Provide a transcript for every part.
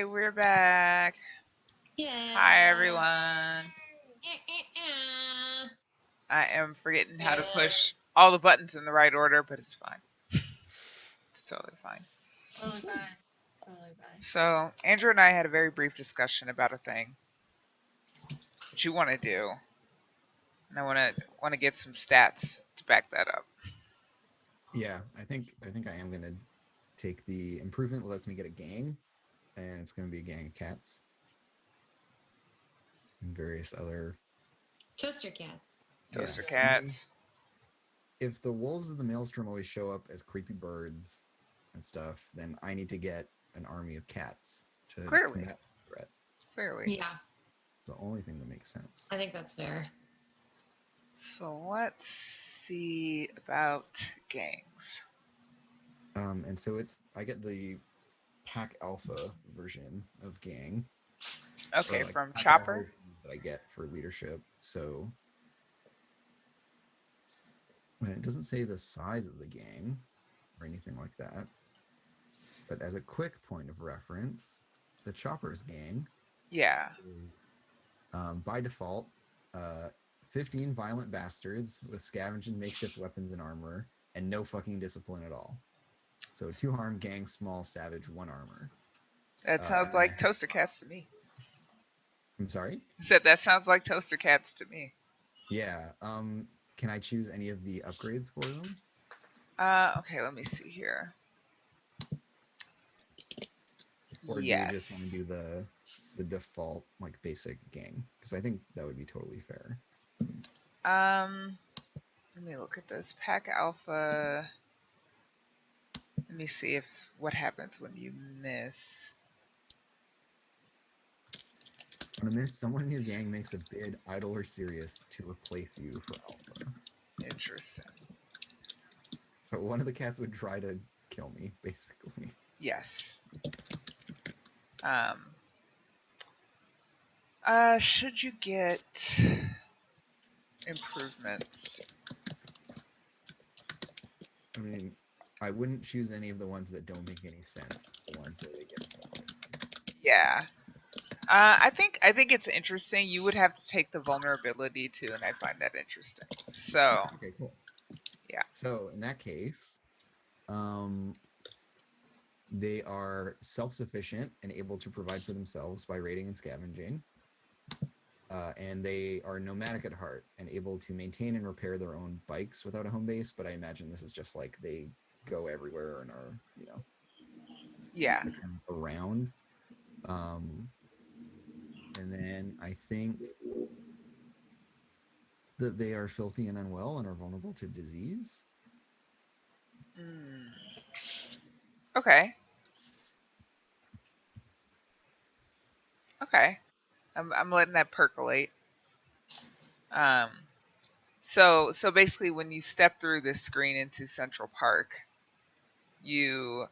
We're back. Yeah. Hi, everyone. I am forgetting how to push all the buttons in the right order, but it's fine. It's totally fine. Totally fine. Totally fine. So, Andrew and I had a very brief discussion about a thing that you want to do, and I want to get some stats to back that up. Yeah, I think I am gonna take the improvement that lets me get a gang, and it's gonna be a gang of cats and various other. Toaster cats. Toaster Yeah, I mean, cats. if the wolves of the maelstrom always show up as creepy birds and stuff, then I need to get an army of cats to Clearly, combat the threat. clearly. Yeah, It's the only thing that makes sense. I think that's fair. So let's see about gangs. And so I get the pack alpha version of gang, or Okay, like from pack alpha Chopper. is that I get for leadership. So when it doesn't say the size of the gang or anything like that, but as a quick point of reference, the Choppers gang, Yeah. by default, uh, 15 violent bastards with scavenging makeshift weapons and armor, and no fucking discipline at all. So 2 harm, gang, small, savage, 1 armor. That sounds And then like toaster cats to me. I'm sorry? I said that sounds like toaster cats to me. Yeah. Can I choose any of the upgrades for them? Okay, let me see here. Or do we just want to Yes. do the default like basic gang? Because I think that would be totally fair. Let me look at this pack alpha. Let me see if what happens when you miss. On a miss, someone in your gang makes a bid, idle or serious, to replace you for alpha. Interesting. So one of the cats would try to kill me, basically. Yes. Should you get improvements? I mean, I wouldn't choose any of the ones that don't make any sense. The ones that they get solid. Yeah. I think it's interesting. You would have to take the vulnerability too, and I find that interesting. So Okay, cool. yeah. So in that case, um, they are self-sufficient and able to provide for themselves by raiding and scavenging. And they are nomadic at heart and able to maintain and repair their own bikes without a home base. But I imagine this is just like they go everywhere and are, Yeah. kind of around. And then I think that they are filthy and unwell and are vulnerable to disease. Mm. Okay. Okay. I'm letting that percolate. Um. So basically, when you step through this screen into Central Park, you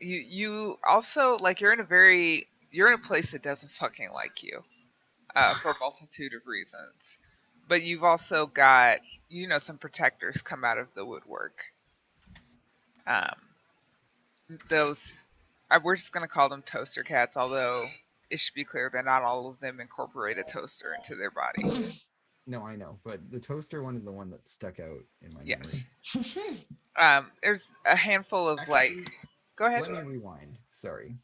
you also like you're in a place that doesn't fucking like you, for a multitude of reasons. But you've also got some protectors come out of the woodwork. Um, those we're just gonna call them toaster cats, although it should be clear that not all of them incorporate a toaster into their body. No, I know, but the toaster one is the one that stuck out in my Yes. memory. There's a handful of like. Actually, Go ahead. let me rewind. Sorry.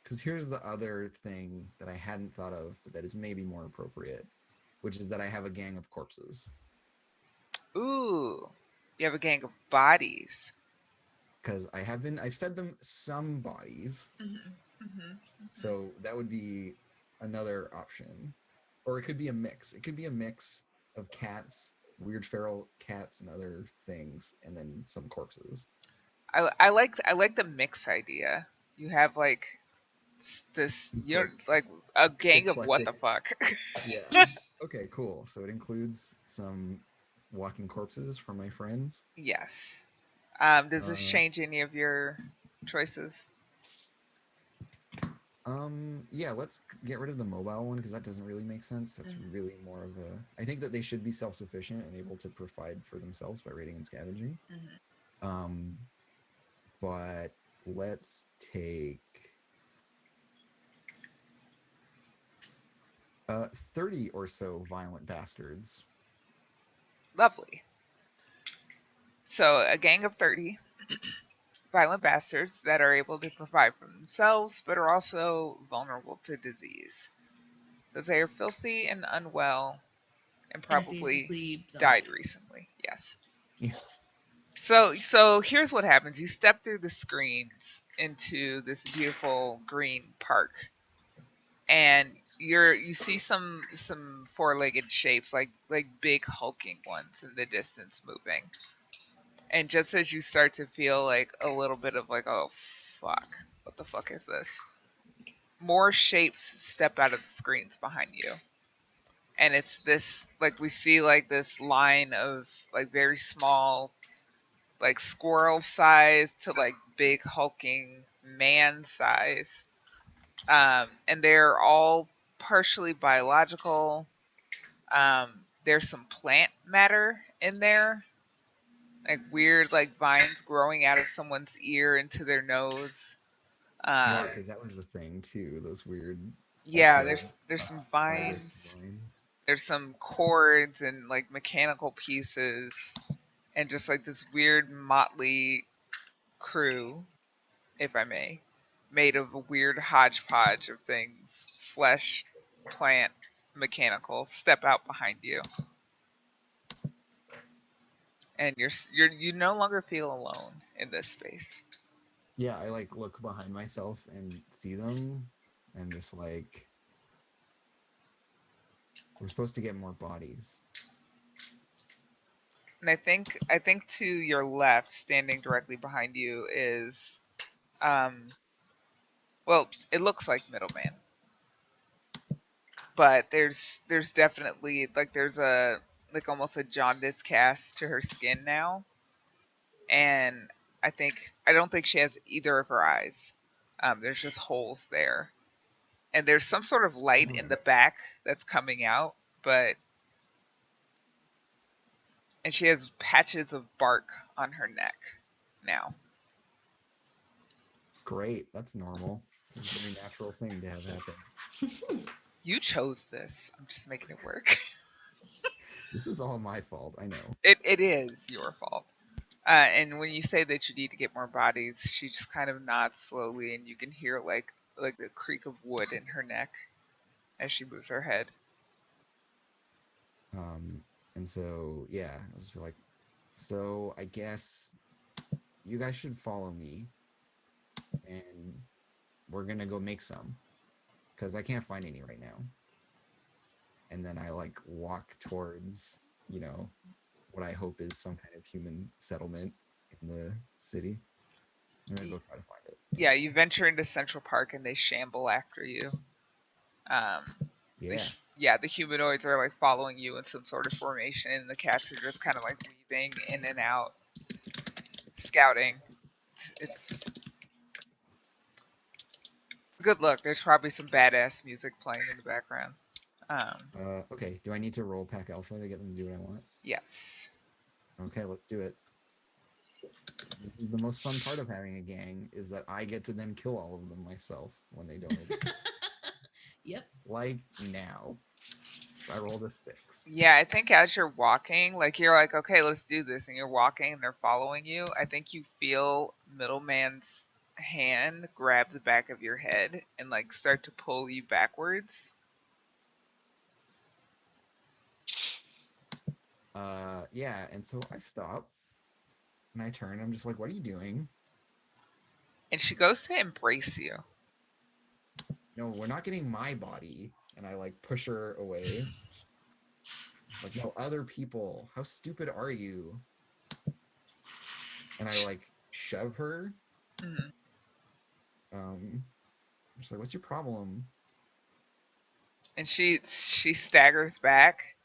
Because here's the other thing that I hadn't thought of, but that is maybe more appropriate, which is that I have a gang of corpses. Ooh, you have a gang of bodies. Because I fed them some bodies. Hmm. Hmm. So that would be another option. Or it could be a mix. It could be a mix of cats, weird feral cats, and other things, and then some corpses. I like the mix idea. You have like this It's you're like like a gang of what the eclectic. fuck. Yeah. Okay, cool. So it includes some walking corpses from my friends. Yes. Does this Uh, change any of your choices? yeah, let's get rid of the mobile one because that doesn't really make sense. That's Mhm. really more of a. I think that they should be self-sufficient and able to provide for themselves by raiding and scavenging. Mhm. Um, but let's take 30 or so violent bastards. Lovely. So a gang of 30 violent bastards that are able to provide for themselves, but are also vulnerable to disease because they are filthy and unwell and And probably basically died zombies. recently. Yes. Yeah. So here's what happens. You step through the screens into this beautiful green park, and you see some four-legged shapes, like big hulking ones in the distance moving. And just as you start to feel like a little bit of like, oh fuck, what the fuck is this? More shapes step out of the screens behind you. And it's this, like, we see like this line of like very small, like squirrel size to like big hulking man size. And they're all partially biological. There's some plant matter in there, like weird like vines growing out of someone's ear into their nose. Yeah, Um, because that was the thing too. Those weird yeah, ultra there's some fibrous vines. vines. There's some cords and like mechanical pieces, and just like this weird motley crew, if I may, made of a weird hodgepodge of things: flesh, plant, mechanical. Step out behind you, and you no longer feel alone in this space. Yeah, I like look behind myself and see them, and just like we're supposed to get more bodies. And I think to your left, standing directly behind you, is well, it looks like Middleman, but there's definitely like there's a like almost a jaundice cast to her skin now, and I don't think she has either of her eyes. There's just holes there, and there's some sort of light in Oh, the back that's coming out, but and she has patches of bark on her neck now. great. That's normal. It's a very natural thing to have happen. You chose this. I'm just making it work. This is all my fault. I know. It is your fault. And when you say that you need to get more bodies, she just kind of nods slowly, and you can hear like the creak of wood in her neck as she moves her head. Um, and so yeah, I was like, so I guess you guys should follow me, and we're gonna go make some because I can't find any right now. And then I like walk towards, you know, what I hope is some kind of human settlement in the city. I'm gonna go try to find it. Yeah, you venture into Central Park, and they shamble after you. Um, Yeah. yeah, the humanoids are like following you in some sort of formation, and the cats are just kind of like weaving in and out, scouting. It's good look. There's probably some badass music playing in the background. Okay. Do I need to roll pack alpha to get them to do what I want? Yes. Okay, let's do it. This is the most fun part of having a gang is that I get to then kill all of them myself when they don't. Yep. Like now. I rolled a 6. Yeah, I think as you're walking, like you're like, okay, let's do this, and you're walking, and they're following you. I think you feel Middleman's hand grab the back of your head and like start to pull you backwards. Yeah, and so I stop and I turn. I'm just like, what are you doing? And she goes to embrace you. No, we're not getting my body. And I like push her away. Like, no, other people. How stupid are you? And I like shove her. Mhm. I'm just like, what's your problem? And she staggers back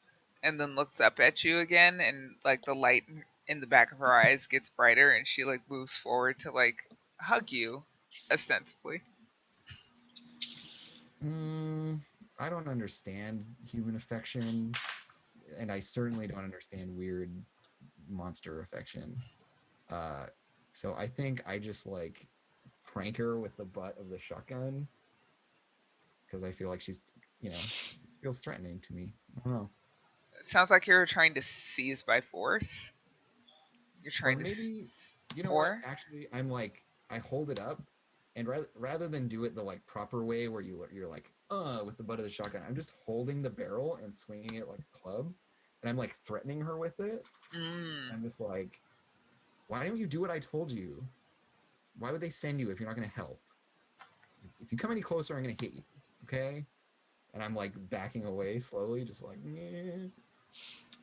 and then looks up at you again, and like the light in the back of her eyes gets brighter, and she like moves forward to like hug you, ostensibly. Mm, I don't understand human affection, and I certainly don't understand weird monster affection. Uh, so I think I just like prank her with the butt of the shotgun because I feel like she's, you know, feels threatening to me. I don't know. It sounds like you're trying to seize by force. You're Or trying to maybe, you know what? or Actually, I hold it up, and rather than do it the like proper way where you're like with the butt of the shotgun, I'm just holding the barrel and swinging it like a club, and I'm like threatening her with it. mm, I'm just like, why don't you do what I told you? Why would they send you if you're not going to help? If you come any closer, I'm going to hit you. Okay? And I'm like backing away slowly, just like, meh.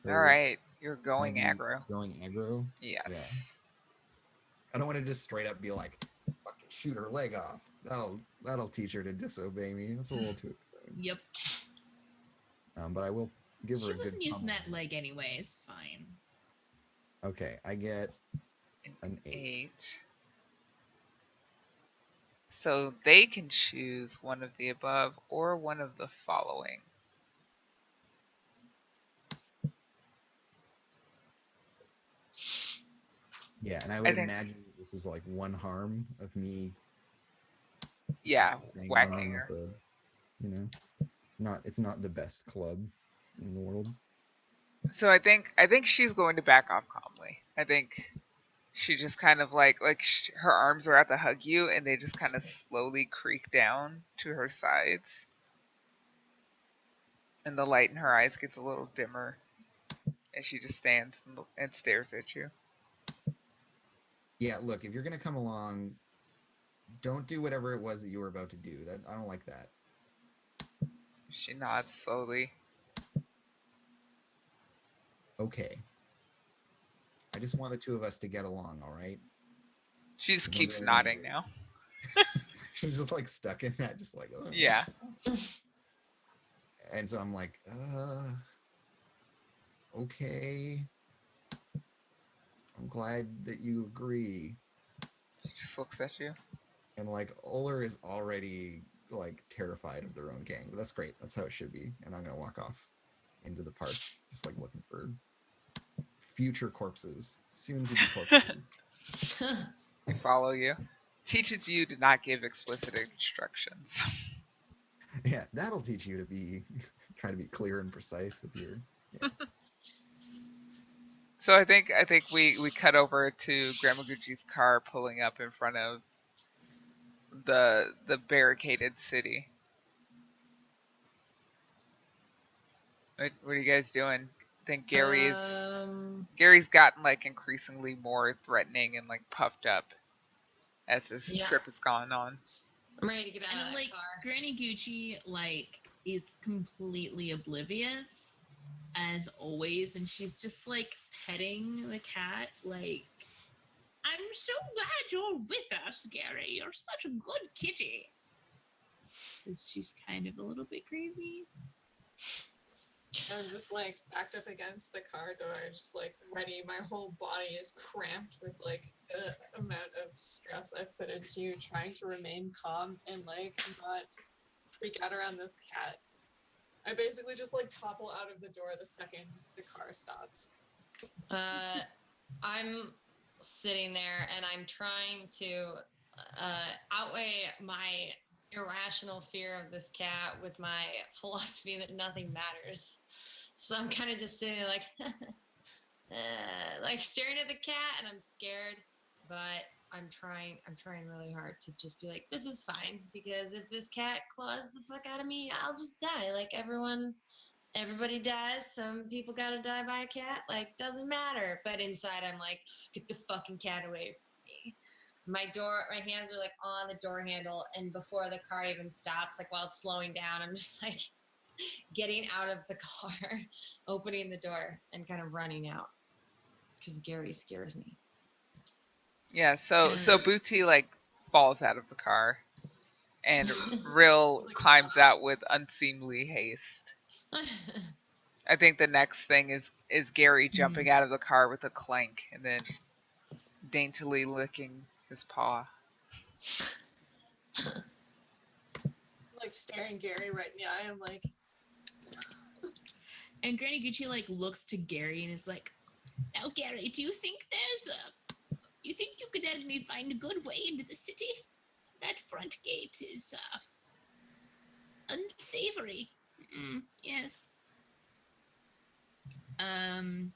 all So right. You're can I going be aggro. going aggro? Yeah. Yes. I don't want to just straight up be like, fucking shoot her leg off. That'll teach her to disobey me. That's a little too extreme. Yep. But I will give her She a good wasn't using pummel. that leg anyways. Fine. Okay, I get An an 8. 8. So they can choose one of the above or one of the following. Yeah, and I I would think, imagine this is like one harm of me yeah, banging on whacking them with her. the, it's not the best club in the world. So I think she's going to back off calmly. I think she just kind of her arms are out to hug you, and they just kind of slowly creak down to her sides, and the light in her eyes gets a little dimmer, and she just stands and stares at you. Yeah, look, if you're gonna come along, don't do whatever it was that you were about to do. That I don't like that. She nods slowly. Okay. I just want the two of us to get along, all right? She just There's no keeps going nodding anywhere. now. She's just like stuck in that, just like, oh, Yeah. and so I'm like, okay. I'm glad that you agree. She just looks at you. And like Oler is already like terrified of their own gang, but that's great. That's how it should be. And I'm gonna walk off into the park, just like looking for future corpses, soon to be corpses. They follow you. Teaches you to not give explicit instructions. Yeah, that'll teach you to be try to be clear and precise with your. Yeah. So I think we cut over to Gramaguchi's car pulling up in front of the barricaded city. What are you guys doing? I think Gary's gotten like increasingly more threatening and like puffed up as this Yeah. trip has gone on. I'm ready to get out And of then, that like, car. Granny Gucci, like, is completely oblivious, as always, and she's just, like, petting the cat, like, I'm so glad you're with us, Gary. You're such a good kitty. Because she's kind of a little bit crazy. I'm just like backed up against the car door, just like ready. My whole body is cramped with like the amount of stress I've put into trying to remain calm and like not freak out around this cat. I basically just like topple out of the door the second the car stops. I'm sitting there and I'm trying to outweigh my irrational fear of this cat with my philosophy that nothing matters. So I'm kind of just sitting there like staring at the cat, and I'm scared, but I'm trying really hard to just be like, this is fine, because if this cat claws the fuck out of me, I'll just die. Like everybody dies. Some people gotta die by a cat. Like, doesn't matter. But inside, I'm like, get the fucking cat away from me. My hands are like on the door handle, and before the car even stops, like while it's slowing down, I'm just like getting out of the car, opening the door, and kind of running out because Gary scares me. Yeah, so Booty like falls out of the car and Rill climbs out with unseemly haste. I think the next thing is Gary jumping out of the car with a clank and then daintily licking his paw. Like staring Gary right in the eye. I'm like, And Granny Gucci, like, looks to Gary and is like, now, Gary, do you think you think you could help me find a good way into the city? That front gate is, unsavory. Yes. And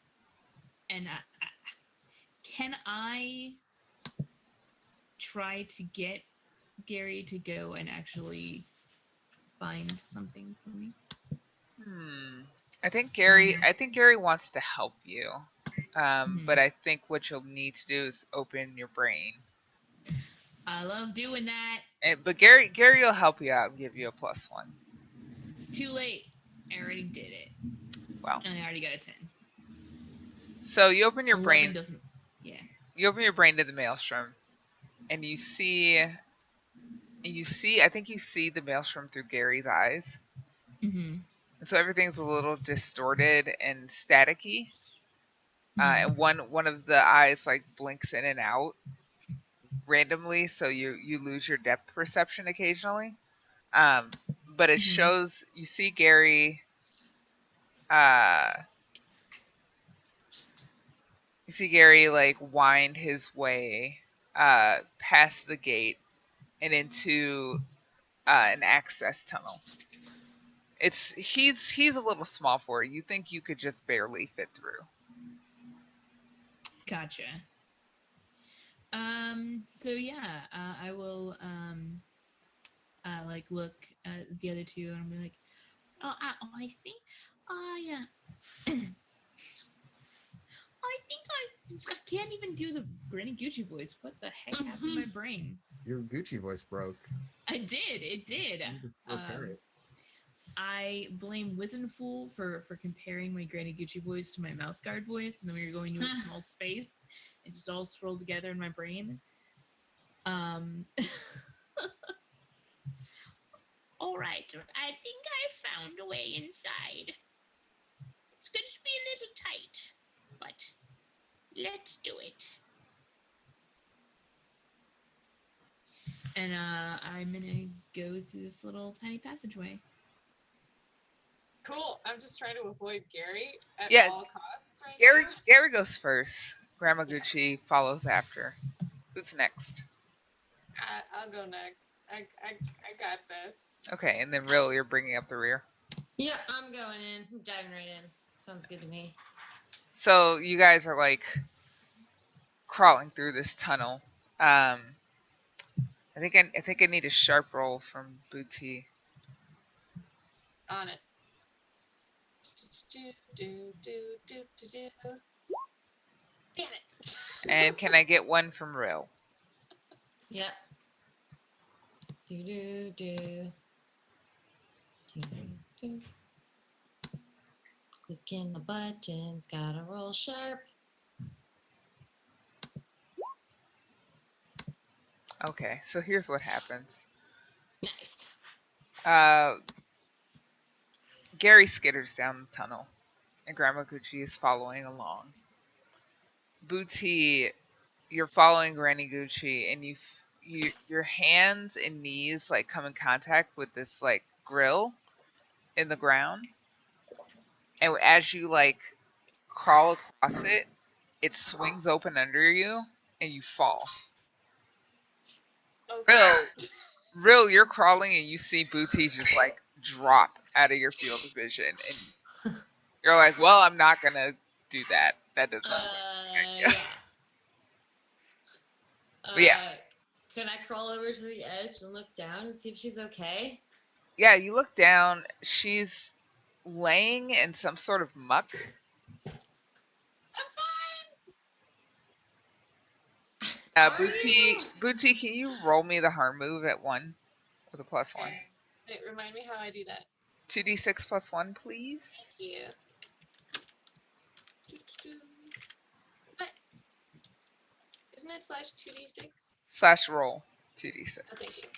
can I try to get Gary to go and actually find something for me? Hmm. I think Gary wants to help you. But Mhm. I think what you'll need to do is open your brain. I love doing that. But Gary will help you out and give you a +1. It's too late. I already did it. Well, And I already got a 10. so you open your 11 brain. doesn't. Yeah. You open your brain to the maelstrom, and you see. I think you see the maelstrom through Gary's eyes, Mm-hmm. and so everything's a little distorted and staticky. Mm-hmm. And one of the eyes like blinks in and out randomly, so you lose your depth perception occasionally. Um, but it Mm-hmm. shows you see Gary. Uh, you see Gary like wind his way past the gate and into an access tunnel. He's a little small for it. You think you could just barely fit through. Gotcha. So yeah, I will like look at the other two and I'll be like, oh, I think I I think I can't even do the Granny Gucci voice. What the heck happened to my brain? Your Gucci voice broke. I did. It did. You need to repair it. I blame Wizenfool for comparing my Granny Gucci voice to my mouse guard voice, and then we were going to a small space. It just all swirled together in my brain. All right, I think I found a way inside. It's going to be a little tight, but let's do it. And I'm gonna go through this little tiny passageway. Cool. I'm just trying to avoid Gary at Yeah, all costs right Gary now. Gary goes first. Grandma Yeah. Gucci follows after. Who's next? I'll go next. I got this. Okay, and then Real, you're bringing up the rear. Yeah, I'm going in. I'm diving right in. Sounds good to me. So you guys are like crawling through this tunnel. I think I need a sharp roll from Booty. On it. Do. Damn it. And can I get one from Real? Yep. Do do do. Do do. Clicking the buttons, gotta roll sharp. Okay, so here's what happens. Nice. Gary skitters down the tunnel, and Grandma Gucci is following along. Booty, you're following Granny Gucci, and your hands and knees like come in contact with this like grill in the ground, and as you like crawl across it, it swings open under you, and you fall. Oh Real, god. real, you're crawling, and you see Booty just like drop out of your field of vision, and you're like, "Well, I'm not gonna do that. That does not look like Yeah. yeah." But yeah, Can I crawl over to the edge and look down and see if she's okay? yeah. You look down. She's laying in some sort of muck. I'm fine. Are Booty, you? Booty, can you roll me the harm move at 1 with a +1? Okay. Wait, remind me how I do that. 2d6 +1, please. Thank you. What? Isn't it /2d6? /roll 2d6. Oh, thank you.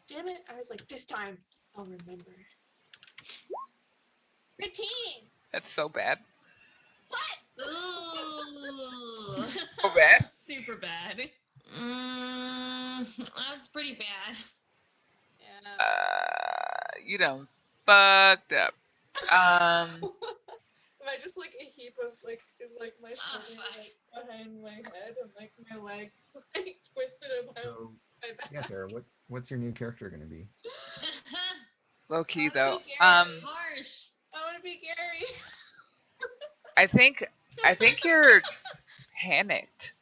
Damn it! I was like, this time I'll remember. 13. That's so bad. What? Ooh. So bad. Super bad. That's pretty bad. Yeah. You done fucked up. Am I just like a heap of like is like my shoulder like behind my head and like my leg like twisted about So my back? yeah, Tara, what's your new character gonna be? Low key wanna though. be Gary. Harsh. I want to be Gary. I think you're panicked.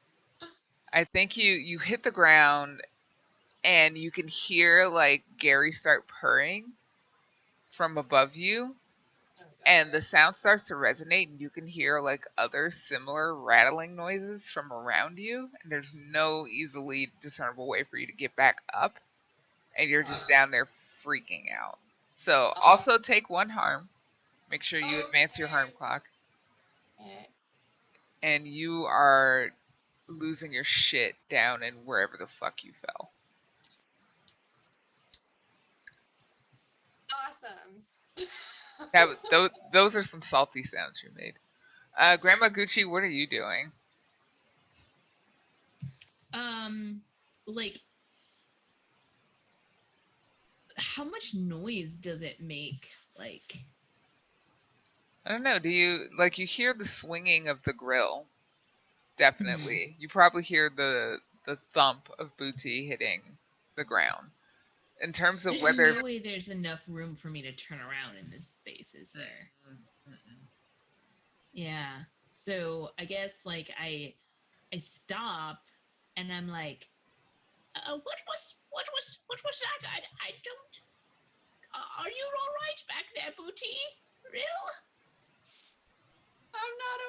I think you hit the ground and you can hear like Gary start purring from above you, Oh, and God. the sound starts to resonate, and you can hear like other similar rattling noises from around you, and there's no easily discernible way for you to get back up, and you're just down there freaking out. So also take one harm. Make sure you advance your harm clock, Okay. and you are losing your shit down in wherever the fuck you fell. Awesome. Those are some salty sounds you made. Grandma Gucci, what are you doing? Like, how much noise does it make? Like, I don't know. Do you like you hear the swinging of the grill? hmm. Definitely. You probably hear the thump of booty hitting the ground. In terms of There's whether no way there's enough room for me to turn around in this space, is there? Mm-mm. Yeah. So I guess like I stop and I'm like, what was that? I don't. Are you all right back there, Booty? Real? I'm not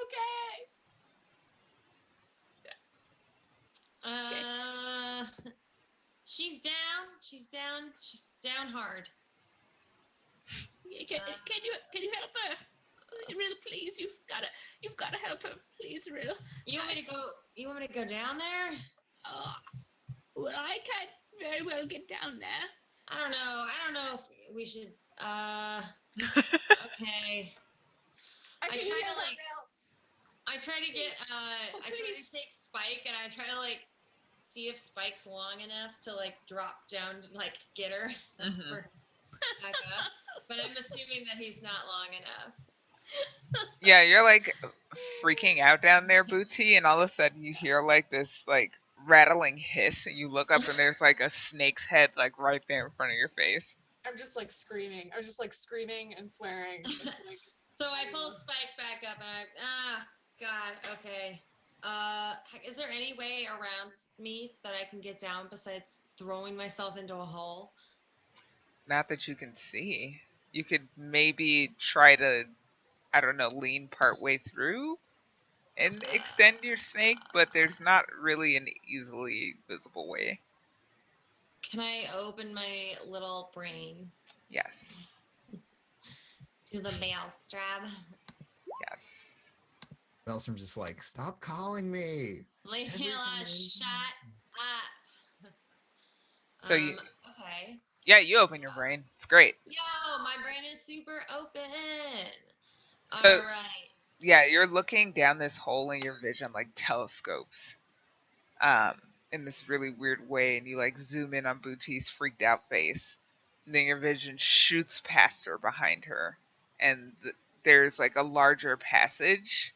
okay. She's down. She's down. She's down hard. Can you help her? Real, please. You've gotta help her, please, Real. You want me to go? You want me to go down there? Uh, well, I can't very well get down there. I don't know. I don't know if we should. Okay. I I can try hear to her like. now. I try to get. Oh, I try to please. take Spike and I try to like see if Spike's long enough to like drop down to like get her Mhm. for back up. But I'm assuming that he's not long enough. Yeah, you're like freaking out down there, Booty, and all of a sudden you hear like this like rattling hiss, and you look up and there's like a snake's head like right there in front of your face. I'm just like screaming. I'm just like screaming and swearing. It's like, So I pull Spike back up and God, okay. Is there any way around me that I can get down besides throwing myself into a hole? Not that you can see. You could maybe try to, I don't know, lean part way through and extend your snake, but there's not really an easily visible way. Can I open my little brain Yes. to the maelstrom? Yes. Maelstrom's just like, stop calling me. Layla, shut up. So you, Okay. yeah, you open your brain. It's great. Yo, my brain is super open. So All right. yeah, you're looking down this hole in your vision like telescopes, um, in this really weird way, and you like zoom in on Bootie's freaked out face, and then your vision shoots past her behind her, and there's like a larger passage.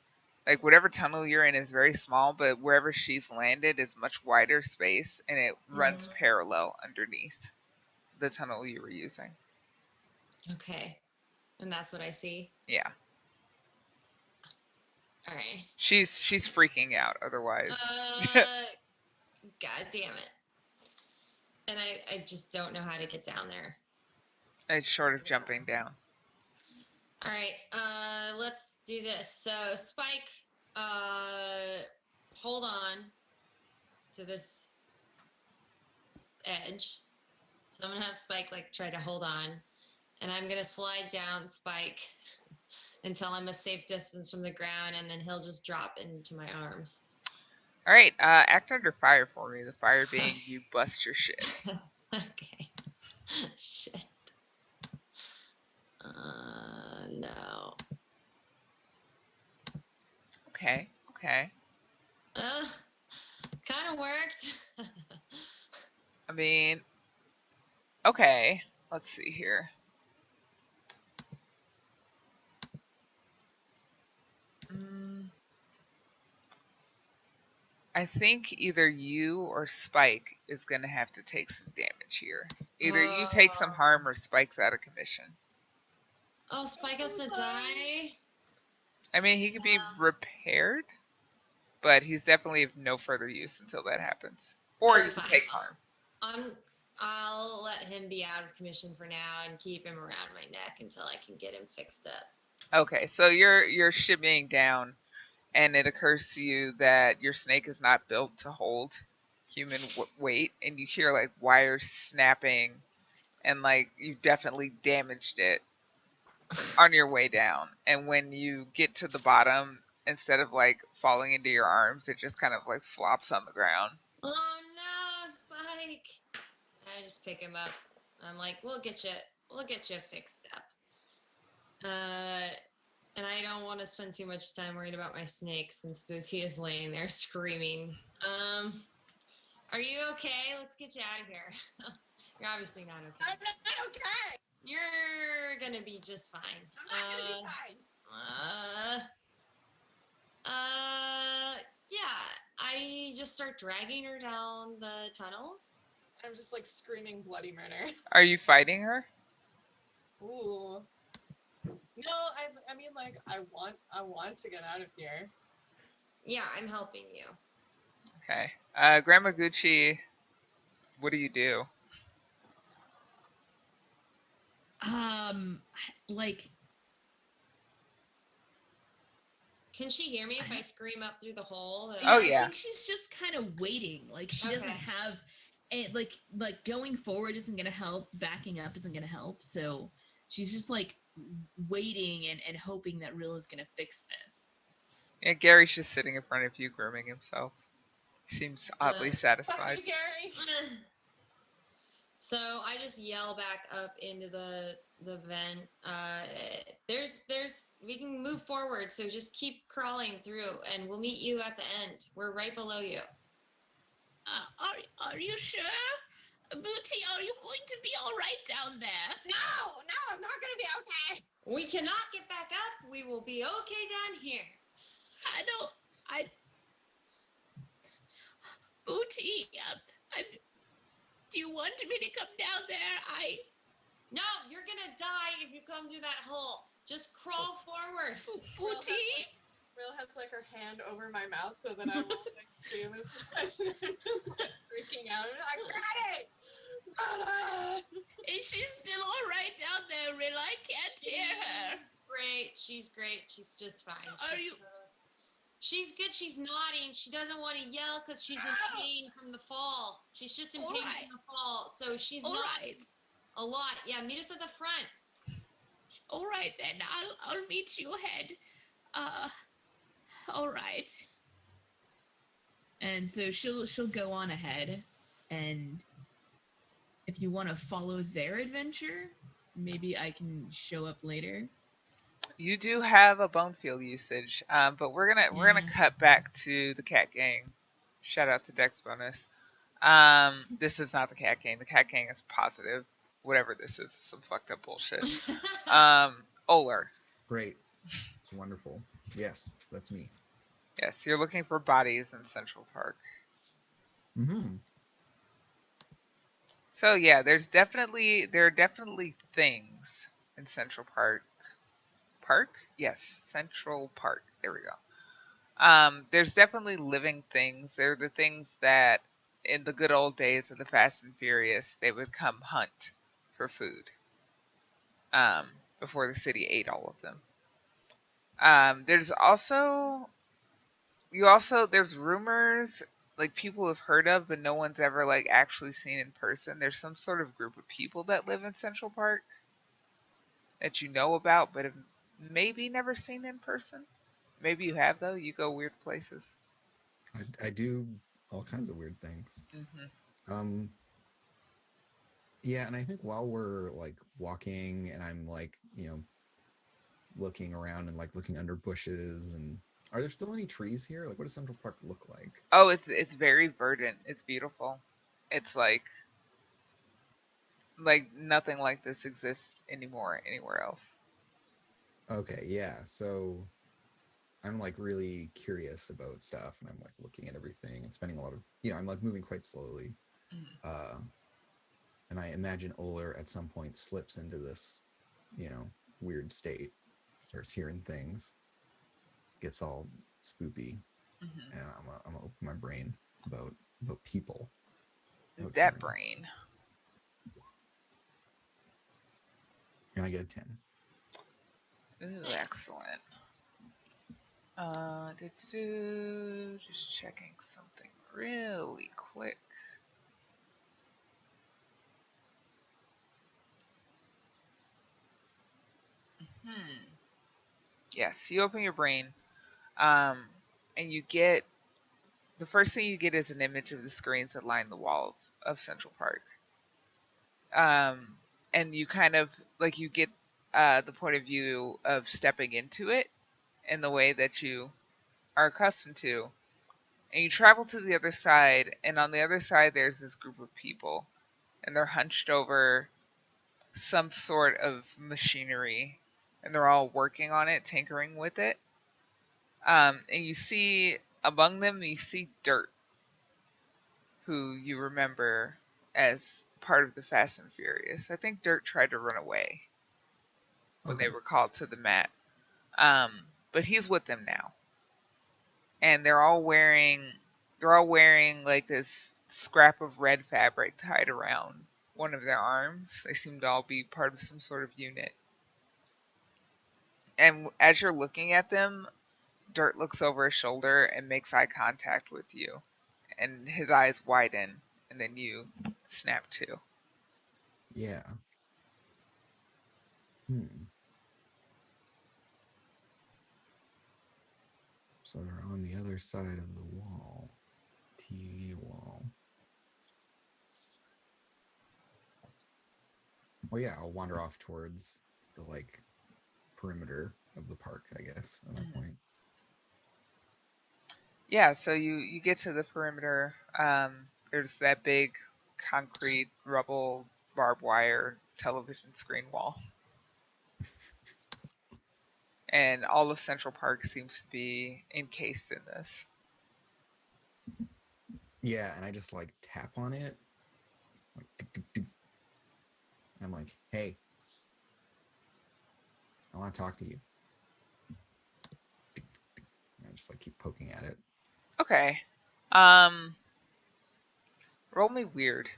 Like whatever tunnel you're in is very small, but wherever she's landed is much wider space, and it runs parallel underneath the tunnel you were using. Okay. And that's what I see. Yeah, All right. she's freaking out. Otherwise, God damn it. And I just don't know how to get down there. it's short of jumping down. All right. Let's do this. So Spike, hold on to this edge. So I'm gonna have Spike like try to hold on, and I'm gonna slide down Spike until I'm a safe distance from the ground, and then he'll just drop into my arms. All right, act under fire for me. The fire being you bust your shit. Okay. Shit. No. Okay, okay. Kind of worked. I mean, okay. Let's see here. I think either you or Spike is going to have to take some damage here. Either you take some Oh, harm or Spike's out of commission. oh, Spike has to die. I mean, he could be repaired, but he's definitely of no further use until that happens. Or That's you could fine. take harm. I'll let him be out of commission for now and keep him around my neck until I can get him fixed up. Okay, so you're shimmying down, and it occurs to you that your snake is not built to hold human weight, and you hear like wires snapping, and like you definitely damaged it on your way down. And when you get to the bottom, instead of like falling into your arms, it just kind of like flops on the ground. Oh no, Spike! I just pick him up. I'm like, we'll get you fixed up. And I don't want to spend too much time worried about my snake since Booty is laying there screaming. Are you okay? Let's get you out of here. You're obviously not okay. I'm not okay. You're gonna be just fine. I'm not gonna be fine. Yeah. I just start dragging her down the tunnel. I'm just like screaming bloody murder. Are you fighting her? Ooh. No, I mean like I want to get out of here. Yeah, I'm helping you. Okay. Grandma Gucci, what do you do? Like, Can she hear me if I scream up through the hole? Oh, I yeah. think she's just kind of waiting. Like, she doesn't Okay. have it. Like going forward isn't gonna help. Backing up isn't gonna help. So she's just like waiting and hoping that Real is gonna fix this. Yeah, Gary's just sitting in front of you, grooming himself. He seems oddly Fuck satisfied. Fuck you, Gary. So I just yell back up into the vent. There's we can move forward. So just keep crawling through, and we'll meet you at the end. We're right below you. Are you sure? Booty, are you going to be all right down there? No, I'm not gonna be okay. We cannot get back up. We will be okay down here. Booty, do you want me to come down there? No, you're gonna die if you come through that hole. Just crawl forward. Booty? Real has like her hand over my mouth so that I won't like scream and stuff. I'm just like freaking out. I'm like, got it! Is she still all right down there, Real? I can't hear her. She's great. She's just fine. Are you- She's good. She's nodding. She doesn't want to yell because she's in pain from the fall. She's just in pain from the fall. So she's All not right. a lot. Yeah, meet us at the front. All right, then. I'll meet you ahead. All right. And so she'll go on ahead, and if you want to follow their adventure, maybe I can show up later. You do have a bone field usage, but we're gonna Yeah. cut back to the cat gang. Shout out to Dex bonus. This is not the cat gang. The cat gang is positive. Whatever this is, some fucked up bullshit. Oler. Great. It's wonderful. Yes, that's me. Yes, you're looking for bodies in Central Park. Mm-hmm. So yeah, there are definitely things in Central Park. Park? Yes, Central Park. There we go. There's definitely living things. They're the things that in the good old days of the Fast and Furious, they would come hunt for food. Before the city ate all of them. There's also there's rumors like people have heard of, but no one's ever like actually seen in person. There's some sort of group of people that live in Central Park that you know about, but have maybe never seen in person. Maybe you have though. You go weird places. I do all kinds of weird things. Hmm. Yeah, and I think while we're like walking and I'm like, looking around and like looking under bushes, and are there still any trees here? Like, what does Central Park look like? Oh, it's very verdant. It's beautiful. It's like nothing like this exists anymore anywhere else. Okay, yeah. So I'm like really curious about stuff, and I'm like looking at everything and spending a lot of, I'm like moving quite slowly. Mhm. Uh, and I imagine Oler at some point slips into this, weird state, starts hearing things, gets all spoopy, Mhm. and I'm gonna open my brain about people out That here, brain. and I get a 10. Ooh, Nice. excellent. Just checking something really quick. Hmm. Yes, you open your brain, um, and you get the first thing you get is an image of the screens that line the wall of Central Park. And you kind of like you get the point of view of stepping into it in the way that you are accustomed to. And you travel to the other side, and on the other side, there's this group of people, and they're hunched over some sort of machinery, and they're all working on it, tinkering with it. And you see among them, you see Dirt, who you remember as part of the Fast and Furious. I think Dirt tried to run away when they Okay. were called to the mat. But he's with them now, and they're all wearing like this scrap of red fabric tied around one of their arms. They seem to all be part of some sort of unit. And as you're looking at them, Dirt looks over his shoulder and makes eye contact with you, and his eyes widen, and then you snap to. Yeah. Hmm. So they're on the other side of the wall, TV wall. Well, yeah, I'll wander off towards the like perimeter of the park, I guess, at that Mhm. point. Yeah, so you get to the perimeter. There's that big concrete rubble barbed wire television screen wall, and all of Central Park seems to be encased in this. Yeah, and I just like tap on it, like tick, tick, tick. I'm like, hey, I want to talk to you. And I just like keep poking at it. Okay. Um, roll me weird.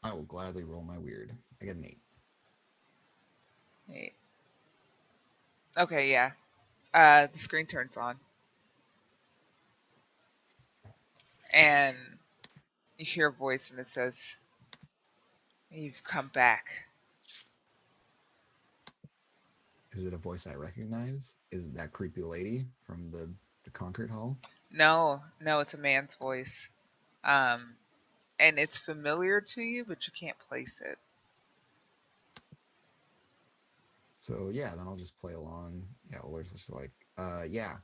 I will gladly roll my weird. I get an 8. Wait. Okay, yeah. The screen turns on, and you hear a voice, and it says, "You've come back." Is it a voice I recognize? Is it that creepy lady from the concert hall? No, no, it's a man's voice. Um, and it's familiar to you, but you can't place it. So yeah, then I'll just play along. Yeah, Oler's just like, yeah,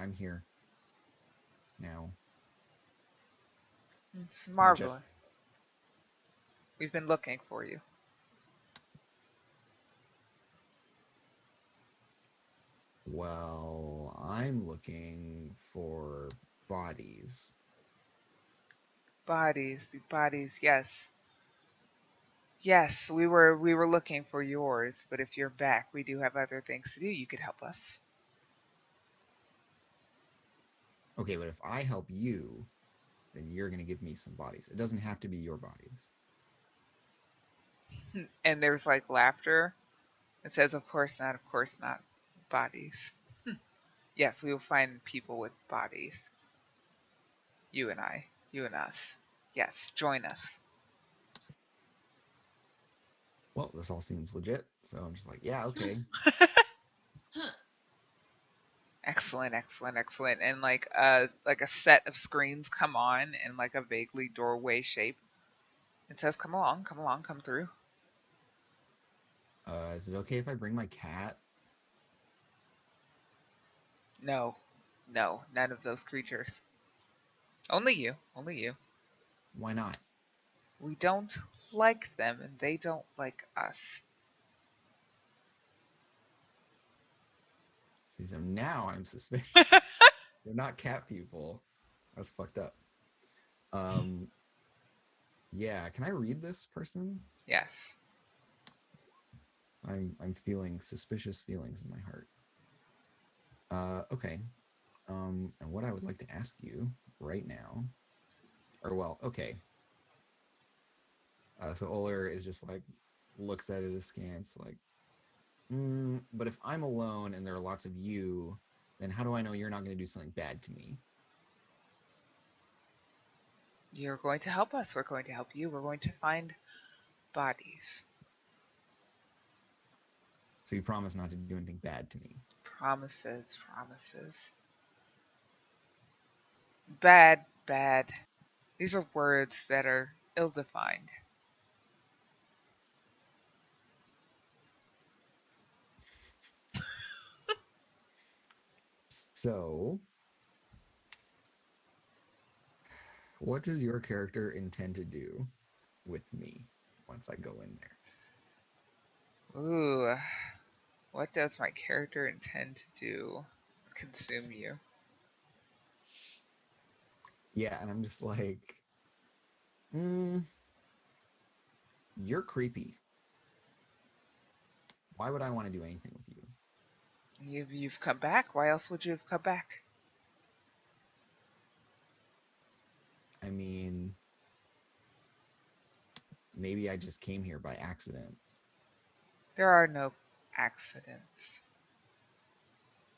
I'm here now. It's It's not just marvelous. We've been looking for you. well, I'm looking for bodies. Bodies, bodies. Yes, yes. We were looking for yours, but if you're back, we do have other things to do. You could help us. Okay, but if I help you, then you're gonna give me some bodies. It doesn't have to be your bodies. And there's like laughter. It says, "Of course not. Of course not. Bodies. Yes, we will find people with bodies. You and I. You and us. Yes, join us." Well, this all seems legit, so I'm just like, yeah, okay. Huh. Excellent, excellent, excellent. And like a set of screens come on in like a vaguely doorway shape. It says, "Come along, come along, come through." Is it okay if I bring my cat? No, no, none of those creatures. Only you, only you. Why not? We don't like them, and they don't like us. See, so now I'm suspicious. They're not cat people. That's fucked up. Um, yeah. Can I read this person? Yes. So I'm feeling suspicious feelings in my heart. Okay. And what I would like to ask you right now, or well, okay. So Oler is just like looks at it askance, like, but if I'm alone and there are lots of you, then how do I know you're not going to do something bad to me? You're going to help us. We're going to help you. We're going to find bodies. So you promise not to do anything bad to me. Promises, promises. Bad, bad. These are words that are ill defined. So, what does your character intend to do with me once I go in there? Ooh, what does my character intend to do? Consume you. Yeah, and I'm just like, mm, you're creepy. Why would I want to do anything with you? You've come back. Why else would you have come back? I mean, maybe I just came here by accident. There are no accidents.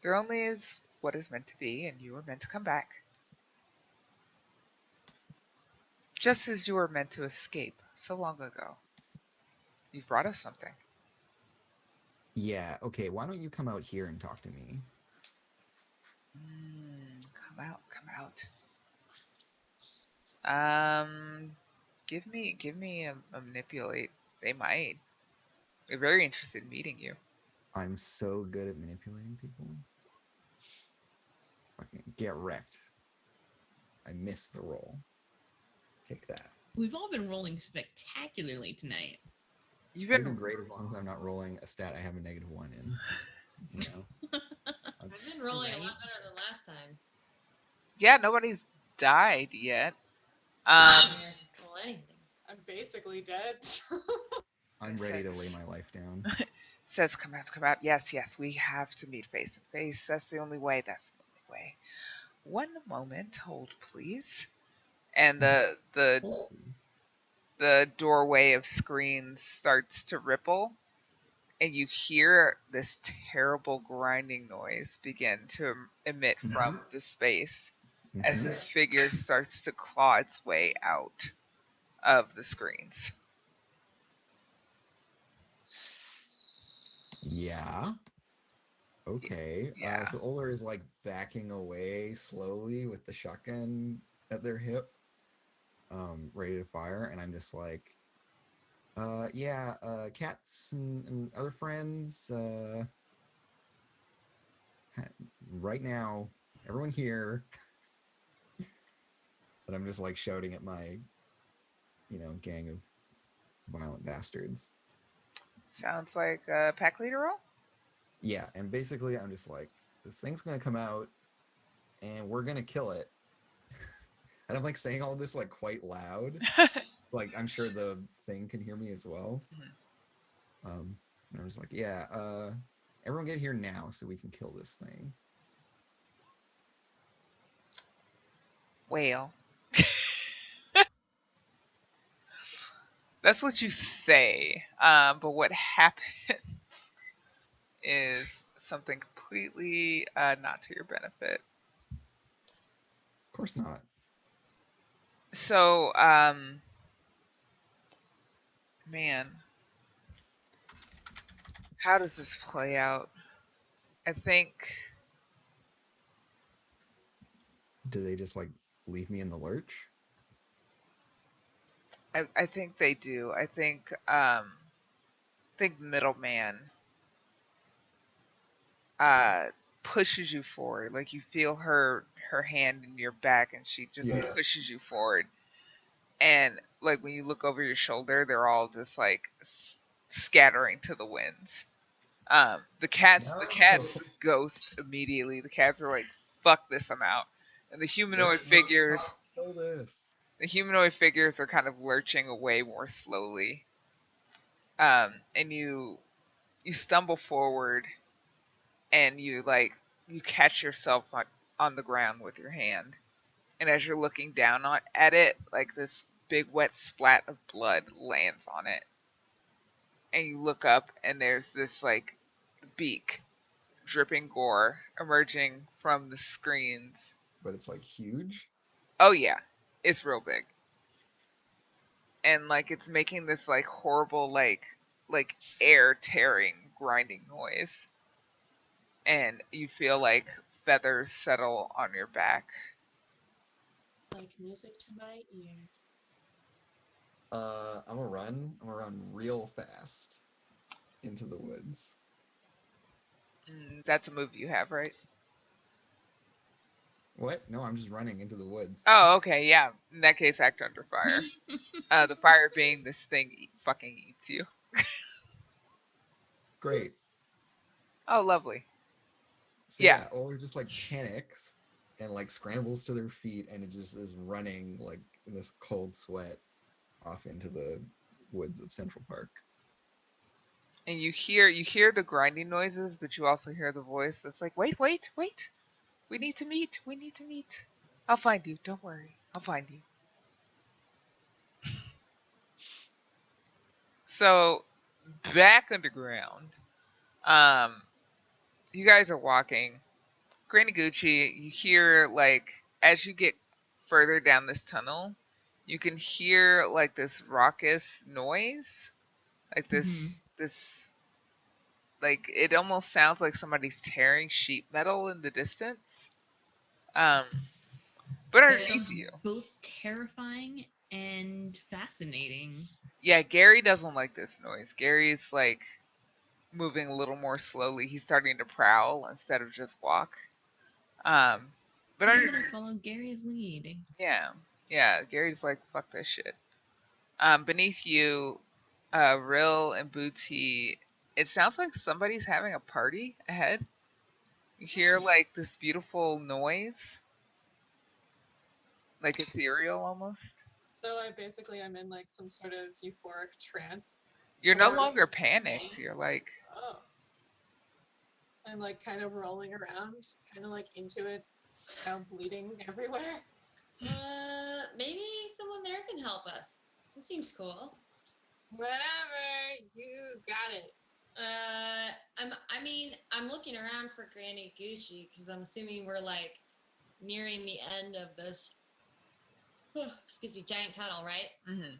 There only is what is meant to be, and you were meant to come back. Just as you were meant to escape so long ago. You've brought us something. Yeah, okay, why don't you come out here and talk to me? Come out, come out. Give me a manipulate. They might. They're very interested in meeting you. I'm so good at manipulating people. Fucking get wrecked. I missed the roll. Take that. We've all been rolling spectacularly tonight. You've I do been great as long as I'm not rolling a stat I have a -1 in. You know? I've been rolling a Right. lot better than last time. yeah. Nobody's died yet. Here, well, anything. I'm basically dead. I'm It ready to lay says- my life down. Says come out, come out. Yes, yes. We have to meet face to face. That's the only way. That's the only way. One moment, hold please. And the doorway of screens starts to ripple, and you hear this terrible grinding noise begin to emit from the space as this figure starts to claw its way out of the screens. Yeah. Okay. Yeah. So Oler is like backing away slowly with the shotgun at their hip, ready to fire, and I'm just like, yeah, cats and other friends, right now, everyone here. But I'm just like shouting at my, gang of violent bastards. Sounds like a pack leader role? Yeah, and basically I'm just like, this thing's gonna come out and we're gonna kill it. And I'm like saying all this like quite loud. Like I'm sure the thing can hear me as well. And I was like, yeah, everyone get here now so we can kill this thing. Well, that's what you say. But what happens is something completely not to your benefit. Of course not. So, man, how does this play out? I think Do they just like leave me in the lurch? I think they do. I think middleman uh pushes you forward. Like you feel her hand in your back, and she just Yeah. pushes you forward. And like when you look over your shoulder, they're all just like scattering to the winds. The cats ghost immediately. The cats are like, "Fuck this, I'm out." And Know this. the humanoid figures are kind of lurching away more slowly. And you stumble forward, and you catch yourself on the ground with your hand. And as you're looking down at it, like this big wet splat of blood lands on it. And you look up, and there's this like beak dripping gore emerging from the screens. But it's like huge. Oh yeah, it's real big. And like it's making this like horrible like air tearing grinding noise. And you feel like feathers settle on your back. Like music to my ears. I'm gonna run. I'm gonna run real fast into the woods. That's a move you have, right? What? No, I'm just running into the woods. Oh, okay, yeah. In that case, act under fire. The fire being this thing fucking eats you. Great. Oh, lovely. So Yeah. Oler just like panics and like scrambles to their feet, and it just is running like in this cold sweat off into the woods of Central Park. And you hear the grinding noises, but you also hear the voice that's like, "Wait, wait, wait. We need to meet. We need to meet. I'll find you. Don't worry. I'll find you." So, back underground, um, you guys are walking. Granny Gucci, you hear like as you get further down this tunnel, you can hear like this raucous noise, like this like it almost sounds like somebody's tearing sheet metal in the distance. Um, but That underneath sounds you, both terrifying and fascinating. yeah, Gary doesn't like this noise. Gary's like moving a little more slowly. He's starting to prowl instead of just walk. Um, but I'm under, gonna follow Gary's lead. yeah, yeah, Gary's like, "Fuck this shit." Beneath you, Rill and Booty, it sounds like somebody's having a party ahead. You hear like this beautiful noise, like ethereal almost. So I basically I'm in like some sort of euphoric trance. You're no toward longer me. panicked. You're like, Oh. I'm like kind of rolling around, kind of like into it, now bleeding everywhere. Maybe someone there can help us. This seems cool. Whatever, you got it. I'm looking around for Granny Gucci because I'm assuming we're like nearing the end of this. Excuse me, giant tunnel, right? mm-hmm.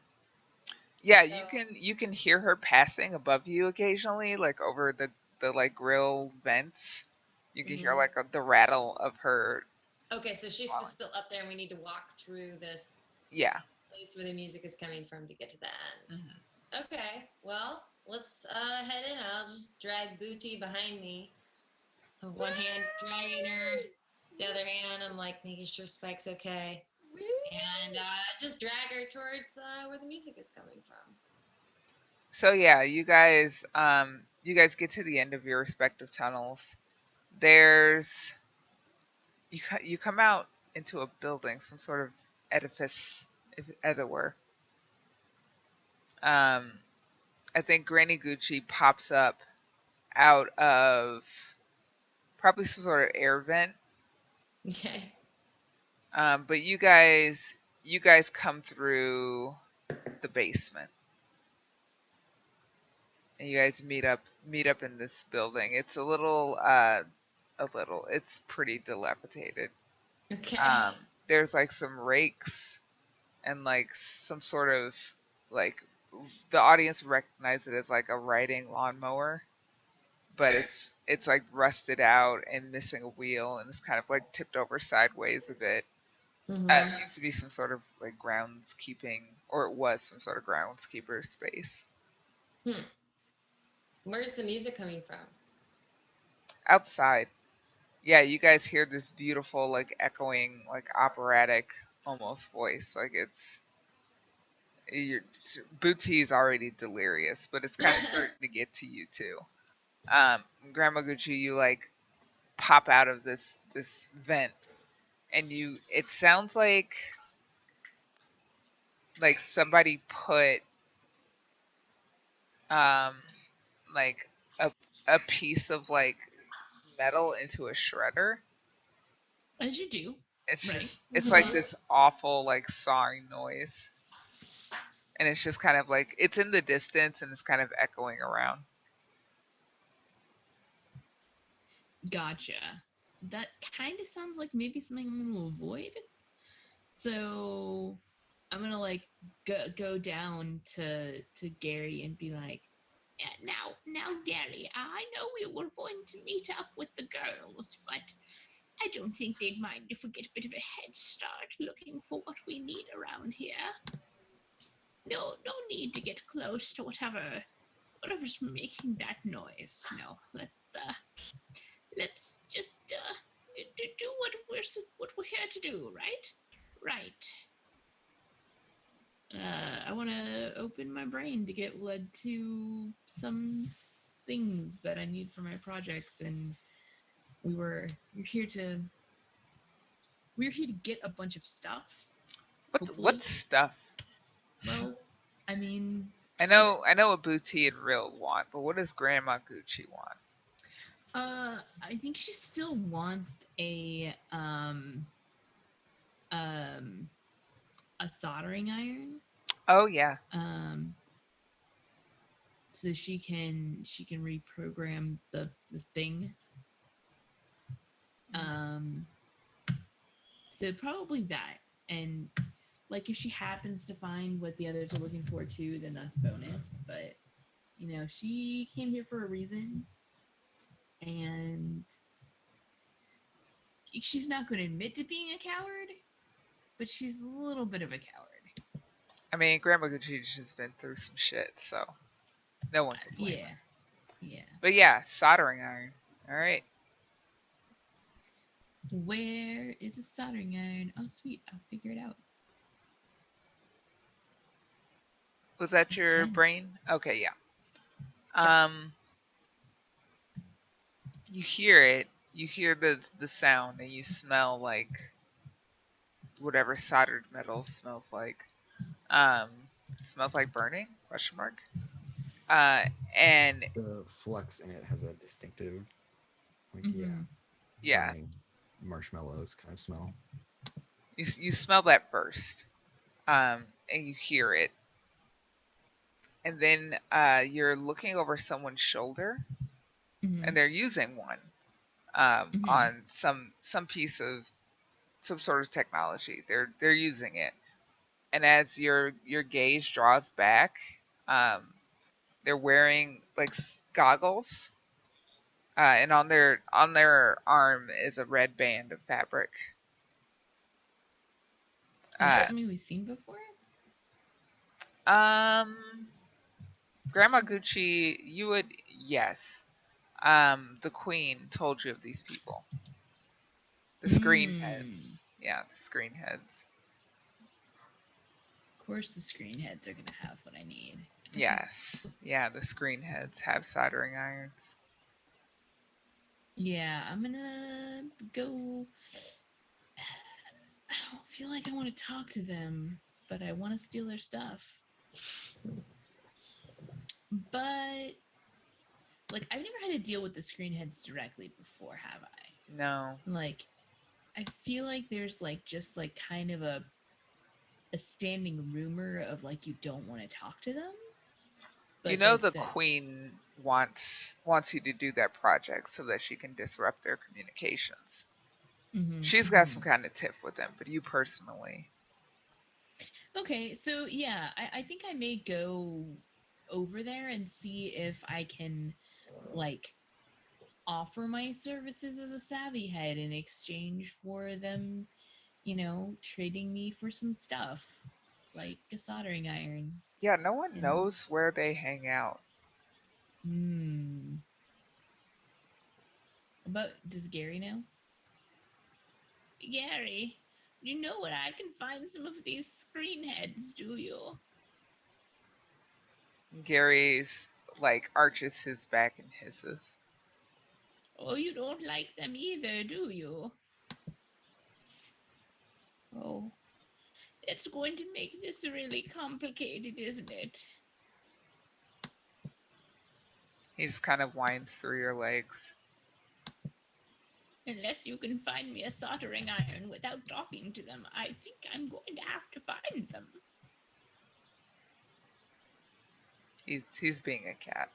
Yeah, So, you can hear her passing above you occasionally, like over the like grill vents. You can hear Mhm. like the rattle of her. okay, so she's Wow. still up there, and we need to walk through this Yeah. place where the music is coming from to get to the end. Mhm. Okay, well, let's head in. I'll just drag Booty behind me. With one hand dragging her, the other hand I'm like making sure Spike's okay, and just drag her towards where the music is coming from. So yeah, you guys get to the end of your respective tunnels. There's you come out into a building, some sort of edifice, as it were. Um, I think Granny Gucci pops up out of probably some sort of air vent. Okay. But you guys come through the basement, and you guys meet up in this building. It's it's pretty dilapidated. Okay. There's like some rakes and like some sort of like the audience recognizes it as like a riding lawnmower, but it's like rusted out and missing a wheel, and it's kind of like tipped over sideways a bit. It seems to be some sort of like groundskeeping, or it was some sort of groundskeeper space. Hmm. Where's the music coming from? Outside, yeah, you guys hear this beautiful, like echoing, like operatic almost voice. Like it's your Booty is already delirious, but it's kind of starting to get to you too. Grandma Gucci, you like pop out of this vent, and you it sounds like somebody put um like a a piece of like metal into a shredder. As you do, It's right? just it's like Mhm. this awful like sawing noise, and it's just kind of like it's in the distance and it's kind of echoing around. Gotcha. That kind of sounds like maybe something I'm gonna avoid. So I'm gonna like go down to Gary and be like, yeah, now Gary, I know we were going to meet up with the girls, but I don't think they'd mind if we get a bit of a head start looking for what we need around here. No need to get close to whatever's making that noise. No, let's just do what we're here to do, right? Right. I want to open my brain to get led to some things that I need for my projects, and we were we're here to we're here to get a bunch of stuff. What Hopefully, stuff? well, I mean, I know what Booty and Real want, but what does Grandma Gucci want? I think she still wants um a soldering iron, Oh yeah. um, so she can reprogram the thing. Um, so probably that, and like if she happens to find what the others are looking for too, then that's bonus. But she came here for a reason, and she's not going to admit to being a coward, but she's a little bit of a coward. I mean, Grandma Gucci's just been through some shit, so no one can blame Yeah, her. yeah. But yeah, soldering iron. All right. Where is a soldering iron? Oh, sweet. I'll figure it out. Was that It's a your 10. brain? Okay, yeah. Yep. Um, you hear it. You hear the sound, and you smell like whatever soldered metal smells like. Um, smells like burning? Question mark. Uh, and The flux in it has a distinctive, like, Mm-hmm. yeah, burning marshmallows kind of smell. you smell that first. And you hear it, and then you're looking over someone's shoulder, Mm-hmm. and they're using one Mm-hmm. on some piece of some sort of technology. They're using it, and as your gaze draws back, um, they're wearing like goggles, and on their arm is a red band of fabric. Is this Uh, something we've seen before? um, Grandma Gucci, you would yes. The Queen told you of these people. The screen Mm. heads. Yeah, the screen heads. Of course, the screen heads are gonna have what I need. Okay. Yes. Yeah, the screen heads have soldering irons. Yeah, I'm gonna go. I don't feel like I want to talk to them, but I want to steal their stuff. But like, I've never had to deal with the screen heads directly before, have I? No. Like, I feel like there's like just like kind of a standing rumor of like you don't want to talk to them, You but know that the that Queen wants you to do that project so that she can disrupt their communications. mm-hmm, She's got mm-hmm. some kind of tiff with them, but you personally. Okay, so yeah, I think I may go over there and see if I can like offer my services as a savvy head in exchange for them, trading me for some stuff like a soldering iron. Yeah, no one And knows where they hang out. hmm, but does Gary know? Gary, you know where I can find some of these screen heads, do you? Gary's like arches his back and hisses. Oh, you don't like them either, do you? Oh, it's going to make this really complicated, isn't it? He just kind of winds through your legs. Unless you can find me a soldering iron without talking to them, I think I'm going to have to find them. He's being a cat.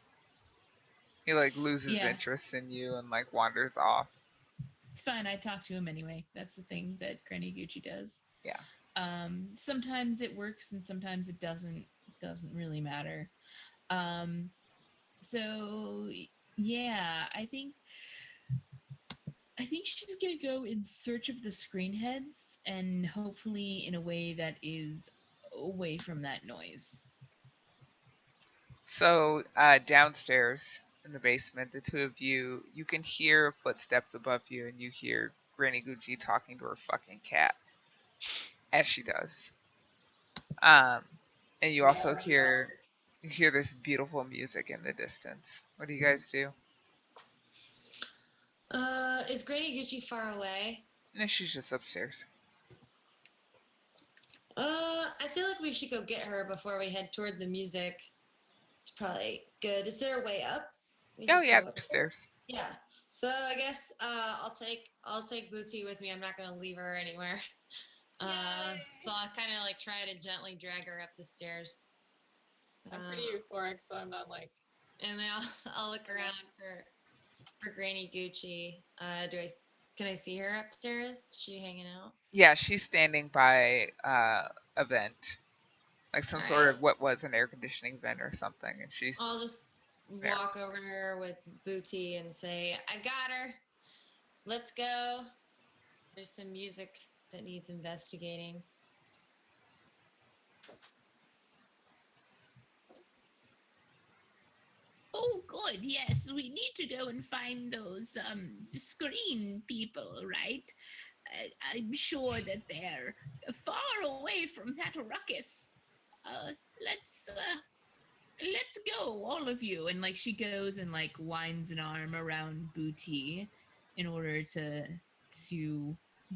He like loses Yeah, interest in you and like wanders off. it's fine. I talk to him anyway. That's the thing that Granny Gucci does. Yeah. Sometimes it works and sometimes it doesn't. Doesn't really matter. Um, so yeah, I think she's gonna go in search of the screen heads and hopefully in a way that is away from that noise. So downstairs in the basement, the two of you can hear footsteps above you, and you hear Granny Gucci talking to her fucking cat, as she does. Um, and you also hear this beautiful music in the distance. What do you guys do? Is Granny Gucci far away? No, she's just upstairs. I feel like we should go get her before we head toward the music. It's probably good. Is there a way up? We Oh just yeah, go up. upstairs. Yeah. So I guess I'll take Bootsy with me. I'm not gonna leave her anywhere. So I'll kind of like try to gently drag her up the stairs. I'm pretty euphoric, so I'm not like. And then I'll look around for Granny Gucci. Can I see her upstairs? Is she hanging out? Yeah, she's standing by a vent, like some All sort right. of what was an air conditioning vent or something, and she's I'll just there. walk over to her with Booty and say, "I got her. Let's go." There's some music that needs investigating. Oh, good. Yes, we need to go and find those screen people, right? I'm sure that they're far away from that ruckus. Uh, let's uh, let's go, all of you. And like she goes and like winds an arm around Booty in order to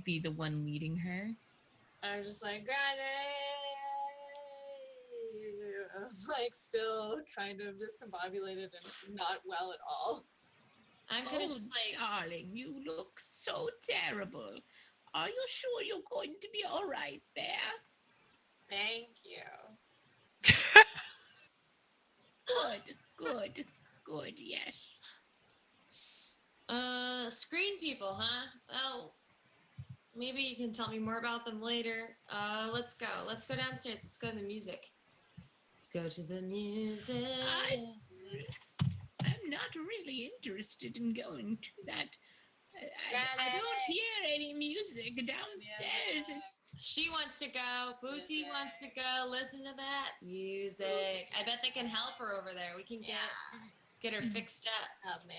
be the one leading her. I'm just like, Granny! I'm like still kind of discombobulated and not well at all. I'm kind of Oh, just like, darling, you look so terrible. Are you sure you're going to be all right there? Thank you. Good, yes. screen people, huh? Well, maybe you can tell me more about them later. Let's go. Let's go downstairs. Let's go to the music. Let's go to the music. I'm not really interested in going to that. I don't hear any music downstairs. It's She wants to go. Bootsy wants to go. Listen to that music. I bet they can help her over there. We can get her fixed up. Help me.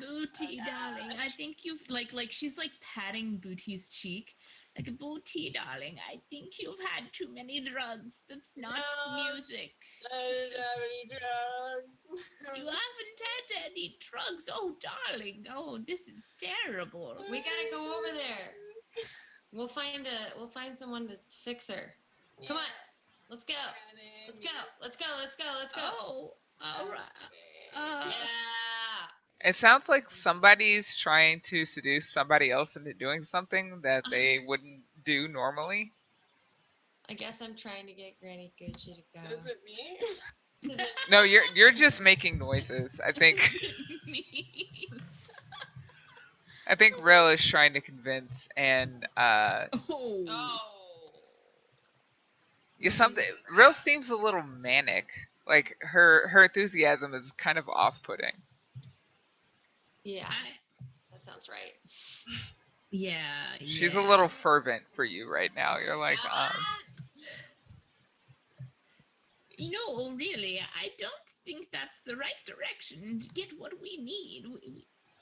Booty, darling. I think you've like she's like patting Booty's cheek. Like Booty, darling, I think you've had too many drugs. That's not music. I didn't have any drugs. You haven't had any drugs. Oh, darling. Oh, this is terrible. We gotta go over there. We'll find someone to fix her. Come on. Let's go. Let's go. Let's go. Let's go. Let's go. Oh, all right. Yeah. It sounds like somebody's trying to seduce somebody else into doing something that they wouldn't do normally. I guess I'm trying to get Granny Gucci to go. Is it me? No, you're just making noises. I think Rill is trying to convince, and Oh. something. Rill seems a little manic. Like her enthusiasm is kind of off-putting. Yeah. That sounds right. Yeah. She's a little fervent for you right now. You're like, No, really, I don't think that's the right direction to get what we need.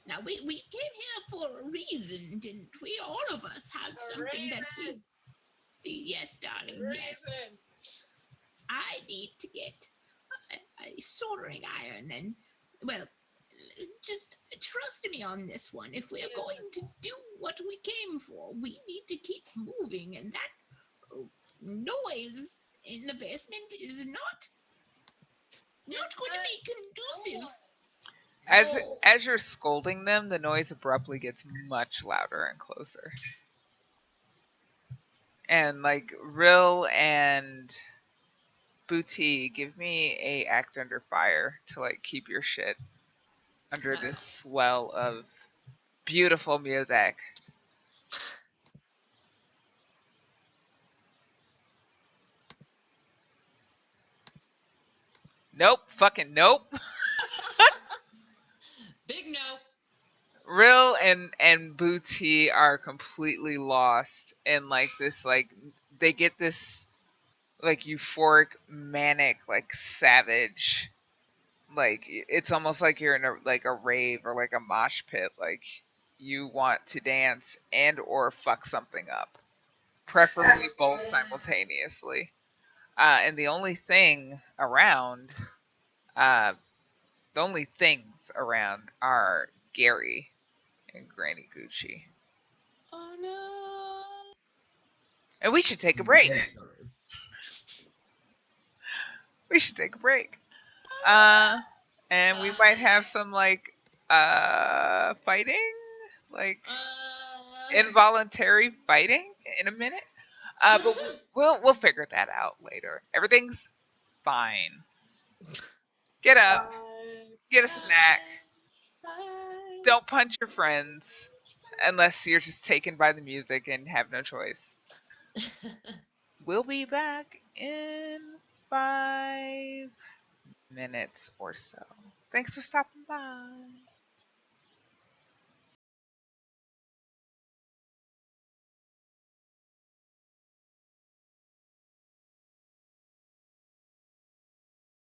Now, we came here for a reason, didn't we? All of us have something that we see. Yes, darling, yes. I need to get soldering iron, and well, just trust me on this one. If we're going to do what we came for, we need to keep moving, and that noise in the basement is not going to be conducive. As No. as you're scolding them, the noise abruptly gets much louder and closer. And like Rill and Booty, give me a act under fire to like keep your shit under this swell of beautiful music. Nope, fucking nope. Big no. Rill and Booty are completely lost in like this like they get this like euphoric manic like savage like it's almost like you're in a like a rave or like a mosh pit like you want to dance and or fuck something up, preferably both simultaneously. And uh the only things around are Gary and Granny Gucci. Oh no. And we should take a break. We should take a break. uh and we might have some like fighting, like involuntary fighting in a minute. But we'll figure that out later. Everything's fine. Get up, get a snack. Don't punch your friends unless you're just taken by the music and have no choice. We'll be back in 5 minutes or so. Thanks for stopping by.